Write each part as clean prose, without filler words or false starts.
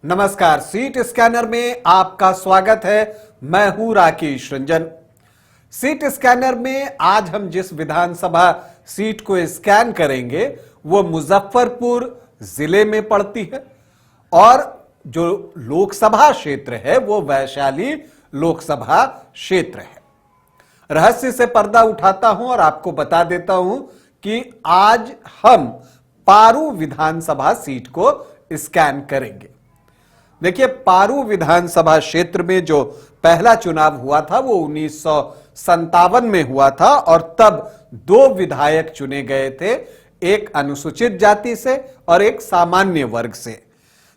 नमस्कार, seat scanner में आपका स्वागत है। मैं हूं राकेश रंजन। सीट स्कैनर में आज हम जिस विधानसभा सीट को स्कैन करेंगे वो मुजफ्फरपुर जिले में पड़ती है और जो लोकसभा क्षेत्र है वो वैशाली लोकसभा क्षेत्र है। रहस्य से पर्दा उठाता हूं और आपको बता देता हूं कि आज हम पारू विधानसभा सीट को स्कैन करेंगे। देखिए, पारू विधानसभा क्षेत्र में जो पहला चुनाव हुआ था वो 1957 में हुआ था और तब दो विधायक चुने गए थे, एक अनुसूचित जाति से और एक सामान्य वर्ग से।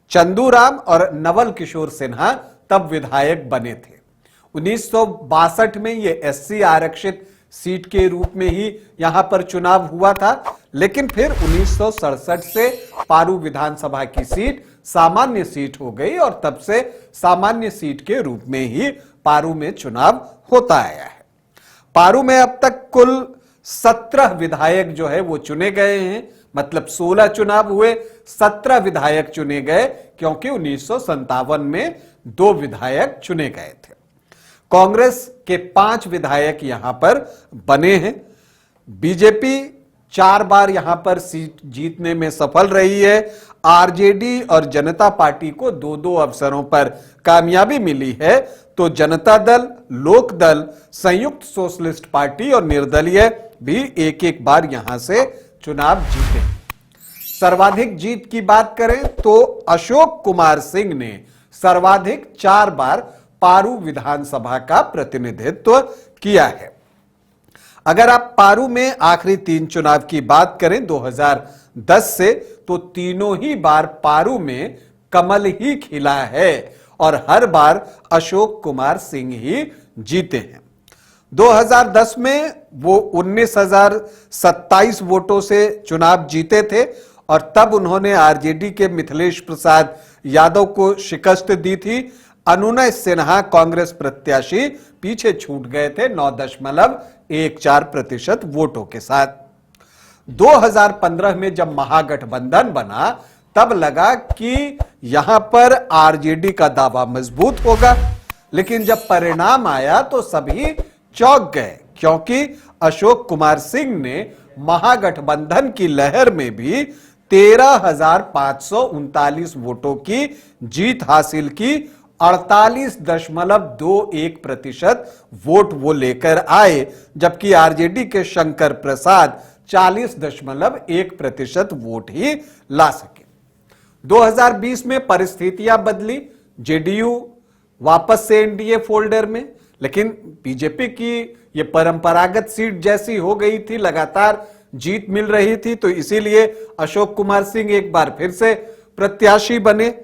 चंदूराम और नवल किशोर सिन्हा तब विधायक बने थे। 1962 में ये एससी आरक्षित सीट के रूप में ही यहां पर चुनाव हुआ था, लेकिन फिर 1967 से पारू विधानसभा की सीट सामान्य सीट हो गई और तब से सामान्य सीट के रूप में ही पारू में चुनाव होता आया है। पारू में अब तक कुल 17 विधायक जो है वो चुने गए हैं, मतलब 16 चुनाव हुए, 17 विधायक चुने गए, क्योंकि 1957 में 2 विधायक चुने गए थे। कांग्रेस के 5 विधायक यहां पर बने हैं। बीजेपी 4 बार यहां पर सीट जीतने में सफल रही है। आरजेडी और जनता पार्टी को 2-2 अवसरों पर कामयाबी मिली है, तो जनता दल, लोक दल, संयुक्त सोशलिस्ट पार्टी और निर्दलीय भी एक-एक बार यहां से चुनाव जीते। सर्वाधिक जीत की बात करें तो अशोक कुमार सिंह ने सर्वाधिक 4 बार पारू विधानसभा का प्रतिनिधित्व किया है। अगर आप पारू में आखिरी 3 चुनाव की बात करें 2010 से, तो तीनों ही बार पारू में कमल ही खिला है और हर बार अशोक कुमार सिंह ही जीते हैं। 2010 में वो 19,027 वोटों से चुनाव जीते थे और तब उन्होंने आरजेडी के मिथिलेश प्रसाद यादव को शिकस्त दी थी। अनुनय सिन्हा कांग्रेस प्रत्याशी पीछे छूट गए थे 9.14% वोटों के साथ। 2015 में जब महागठबंधन बना तब लगा कि यहां पर आरजेडी का दावा मजबूत होगा, लेकिन जब परिणाम आया तो सभी चौंक गए, क्योंकि अशोक कुमार सिंह ने महागठबंधन की लहर में भी 13,539 वोटों की जीत हासिल की। 48.21% वोट वो लेकर आए, जबकि आरजेडी के शंकर प्रसाद 40.1% वोट ही ला सके। 2020 में परिस्थितियां बदली, जेडीयू वापस से एनडीए फोल्डर में, लेकिन बीजेपी की ये परंपरागत सीट जैसी हो गई थी, लगातार जीत मिल रही थी, तो इसीलिए अशोक कुमार सिंह एक बार फिर से प्रत्याशी बने।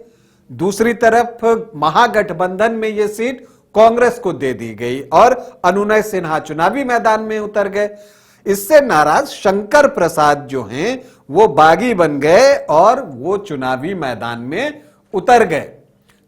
दूसरी तरफ महागठबंधन में यह सीट कांग्रेस को दे दी गई और अनुनय सिन्हा चुनावी मैदान में उतर गए। इससे नाराज शंकर प्रसाद जो हैं वो बागी बन गए और वो चुनावी मैदान में उतर गए।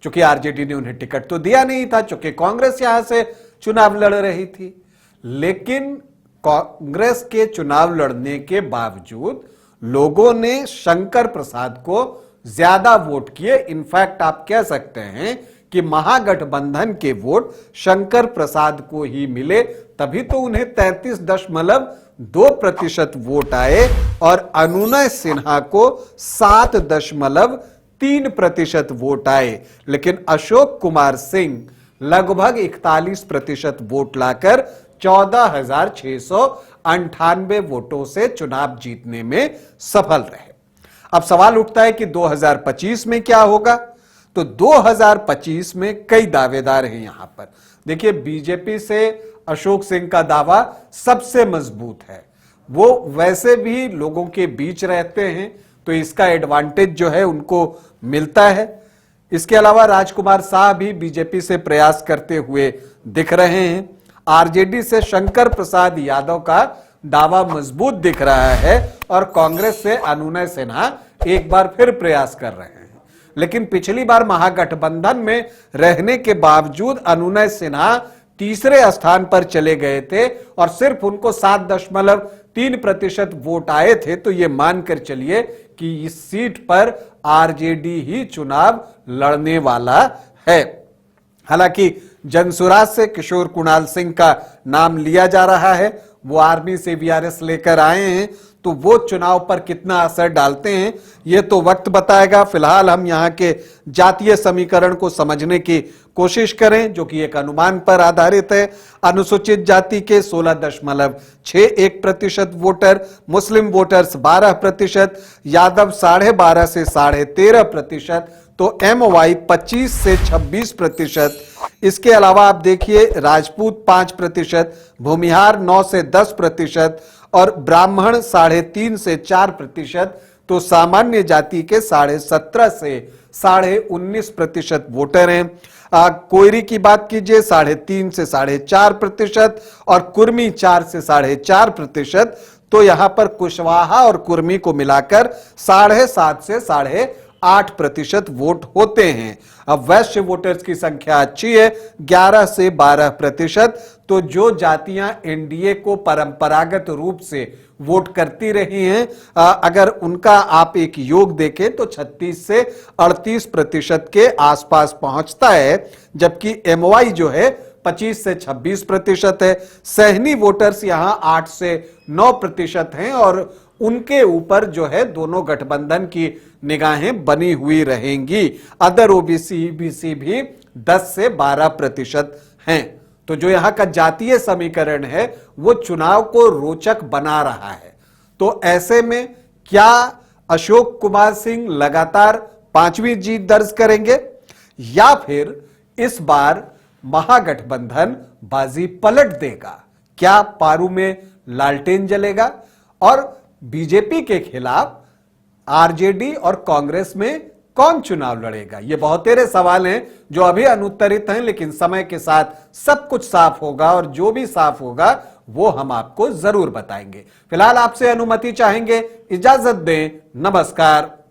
चूंकि आरजेडी ने उन्हें टिकट तो दिया नहीं था, चूंकि कांग्रेस यहां से चुनाव लड़ रही थी, लेकिन कांग्रेस के चुनाव लड़ने के बावजूद लोगों ने शंकर प्रसाद को ज्यादा वोट किए। इनफैक्ट आप कह सकते हैं कि महागठबंधन के वोट शंकर प्रसाद को ही मिले, तभी तो उन्हें 33.2% वोट आए और अनुनय सिन्हा को 7.3% वोट आए। लेकिन अशोक कुमार सिंह लगभग 41% वोट लाकर 14,698 वोटों से चुनाव जीतने में सफल रहे। अब सवाल उठता है कि 2025 में क्या होगा? तो 2025 में कई दावेदार हैं यहां पर। देखिए, बीजेपी से अशोक सिंह का दावा सबसे मजबूत है। वो वैसे भी लोगों के बीच रहते हैं, तो इसका एडवांटेज जो है उनको मिलता है। इसके अलावा राजकुमार शाह भी बीजेपी से प्रयास करते हुए दिख रहे हैं। आरजेडी से शंकर प्रसाद यादव का दावा मजबूत दिख रहा है और कांग्रेस से अनुनय सिन्हा एक बार फिर प्रयास कर रहे हैं। लेकिन पिछली बार महागठबंधन में रहने के बावजूद अनुनय सिन्हा तीसरे स्थान पर चले गए थे और सिर्फ उनको 7.3% वोट आए थे। तो यह मानकर चलिए कि इस सीट पर आरजेडी ही चुनाव लड़ने वाला है। हालांकि जनसुराज से किशोर कुणाल सिंह का नाम लिया जा रहा है, वो आर्मी से वीआरएस लेकर आए हैं, तो वो चुनाव पर कितना असर डालते हैं ये तो वक्त बताएगा। फिलहाल हम यहाँ के जातीय समीकरण को समझने की कोशिश करें, जो कि एक अनुमान पर आधारित है। अनुसूचित जाति के 16.61% वोटर, मुस्लिम वोटर्स 12%, यादव 12.5 से 13.5%, तो MY 25 से 26%। इसके अलावा आप देखिए राजपूत 5%, भूमिहार 9 से 10% और ब्राह्मण 3.5 से 4%, तो सामान्य जाति के 17.5 से 19.5% वोटर हैं। कोयरी की बात कीजिए 3.5 से 4.5% और कुर्मी 4 से 4.5%, तो यहां पर कुशवाहा और कुर्मी को मिलाकर 7.5 से 8.5% वोट होते हैं। अब वैश्य वोटर्स की संख्या अच्छी है 11 से 12%, तो जो जातियां एनडीए को परंपरागत रूप से वोट करती रही हैं, अगर उनका आप एक योग देखें तो 36 से 38% के आसपास पहुंचता है, जबकि MY जो है 25 से 26% है। सहनी वोटर्स यहां 8 से 9% हैं और उनके ऊपर जो है दोनों गठबंधन की निगाहें बनी हुई रहेंगी। अदर ओबीसी ईबीसी भी 10 से 12% हैं। तो जो यहां का जातीय समीकरण है वो चुनाव को रोचक बना रहा है। तो ऐसे में क्या अशोक कुमार सिंह लगातार 5वीं जीत दर्ज करेंगे या फिर इस बार महागठबंधन बाजी पलट देगा? क्या पारू में लालटेन जलेगा और बीजेपी के खिलाफ आरजेडी और कांग्रेस में कौन चुनाव लड़ेगा? ये बहुतेरे सवाल हैं जो अभी अनुत्तरित हैं, लेकिन समय के साथ सब कुछ साफ होगा और जो भी साफ होगा वो हम आपको जरूर बताएंगे। फिलहाल आपसे अनुमति चाहेंगे, इजाजत दें, नमस्कार।